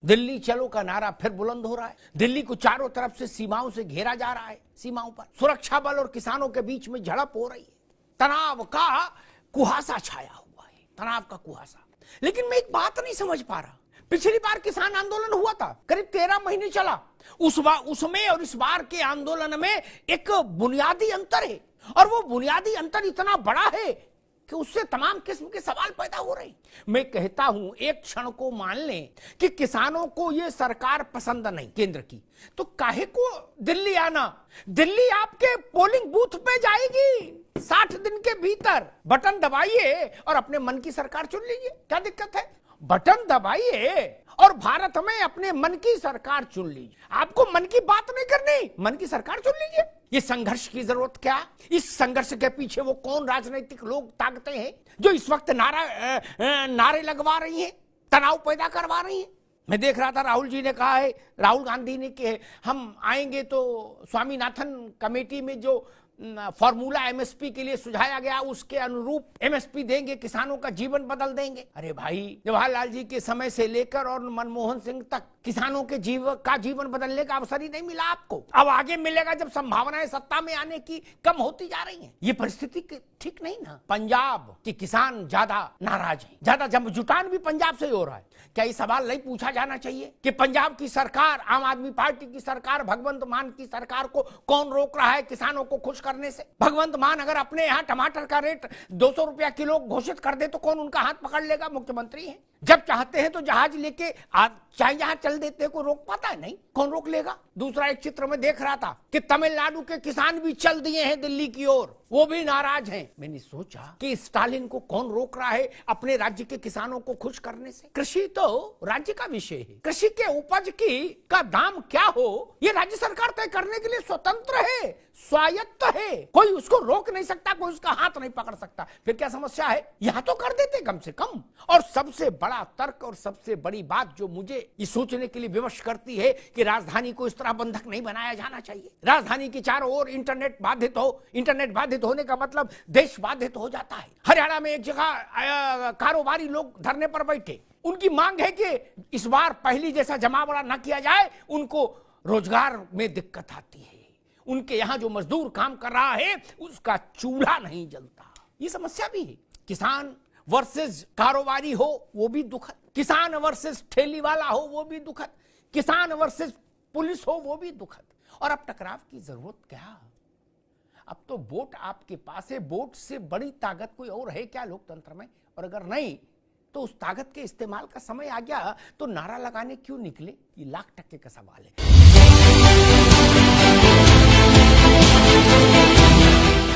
दिल्ली चलो का नारा फिर बुलंद हो रहा है। दिल्ली को चारों तरफ से सीमाओं से घेरा जा रहा है। सीमाओं पर सुरक्षा बल और किसानों के बीच में झड़प हो रही है। तनाव का कुहासा छाया हुआ है, तनाव का कुहासा। लेकिन मैं एक बात नहीं समझ पा रहा, पिछली बार किसान आंदोलन हुआ था, करीब 13 महीने चला। उसमें और इस बार के आंदोलन में एक बुनियादी अंतर है, और वो बुनियादी अंतर इतना बड़ा है कि उससे तमाम किस्म के सवाल पैदा हो रहे हैं। मैं कहता हूं, एक क्षण को मान लें कि किसानों को ये सरकार पसंद नहीं केंद्र की, तो काहे को दिल्ली आना? दिल्ली आपके पोलिंग बूथ पे जाएगी 60 दिन के भीतर। बटन दबाइए और अपने मन की सरकार चुन लीजिए, क्या दिक्कत है? बटन दबाइए और भारत में अपने मन की सरकार चुन लीजिए। आपको मन की बात नहीं करनी, मन की सरकार चुन लीजिए। ये संघर्ष की जरूरत क्या? इस संघर्ष के पीछे वो कौन राजनीतिक लोग ताकतें हैं जो इस वक्त नारे लगवा रही हैं, तनाव पैदा करवा रही हैं? मैं देख रहा था, राहुल जी ने कहा है, राहुल गांधी ने कि हम आएंगे तो स्वामीनाथन कमेटी में जो फॉर्मूला एमएसपी के लिए सुझाया गया उसके अनुरूप एमएसपी देंगे, किसानों का जीवन बदल देंगे। अरे भाई, जवाहरलाल जी के समय से लेकर और मनमोहन सिंह तक किसानों के जीवन बदलने का अवसर ही नहीं मिला आपको। अब आगे मिलेगा जब संभावनाएं सत्ता में आने की कम होती जा रही हैं। ये परिस्थिति ठीक नहीं ना। पंजाब के किसान ज्यादा नाराज हैं, ज्यादा जुटान भी पंजाब से ही हो रहा है। क्या ये सवाल नहीं पूछा जाना चाहिए कि पंजाब की सरकार, आम आदमी पार्टी की सरकार, भगवंत मान की सरकार को कौन रोक रहा है किसानों को खुश करने से? भगवंत मान अगर अपने यहाँ टमाटर का रेट 200 रुपया किलो घोषित कर दे तो कौन उनका हाथ पकड़ लेगा? मुख्यमंत्री है, जब चाहते हैं तो जहाज लेके चाहे जहां चल देते, को रोक पाता है? नहीं, कौन रोक लेगा? दूसरा एक चित्र में देख रहा था कि तमिलनाडु के किसान भी चल दिए हैं दिल्ली की ओर, वो भी नाराज हैं। मैंने सोचा कि स्टालिन को कौन रोक रहा है अपने राज्य के किसानों को खुश करने से? कृषि तो राज्य का विषय है, कृषि के उपज का दाम क्या हो ये राज्य सरकार तय करने के लिए स्वतंत्र है, स्वायत्त है। कोई उसको रोक नहीं सकता, कोई उसका हाथ नहीं पकड़ सकता। फिर क्या समस्या है? यहां तो कर देते कम से कम। और सबसे बड़ा तर्क और सबसे बड़ी बात जो मुझे ये सोचने के लिए विवश करती है कि राजधानी को इस तरह बंधक नहीं बनाया जाना चाहिए। राजधानी के चारों ओर इंटरनेट बाधित होने का मतलब देश बाधित हो जाता है। हरियाणा में एक जगह कारोबारी लोग धरने पर बैठे, उनकी मांग है कि इस बार पहली जैसा जमावड़ा न किया जाए, उनको रोजगार में दिक्कत आती है। उनके यहां जो मजदूर काम कर रहा है उसका चूल्हा नहीं जलता, ये समस्या भी है। किसान वर्सेस कारोबारी हो वो भी दुखद, किसान वर्सेस ठेली वाला हो वो भी दुखद, किसान वर्सेस पुलिस हो वो भी दुखद। और अब टकराव की जरूरत क्या? अब तो वोट आपके पास है, वोट से बड़ी ताकत कोई और है क्या लोकतंत्र में? और अगर नहीं तो उस ताकत के इस्तेमाल का समय आ गया तो नारा लगाने क्यों निकले? ये लाख टक्के का सवाल है।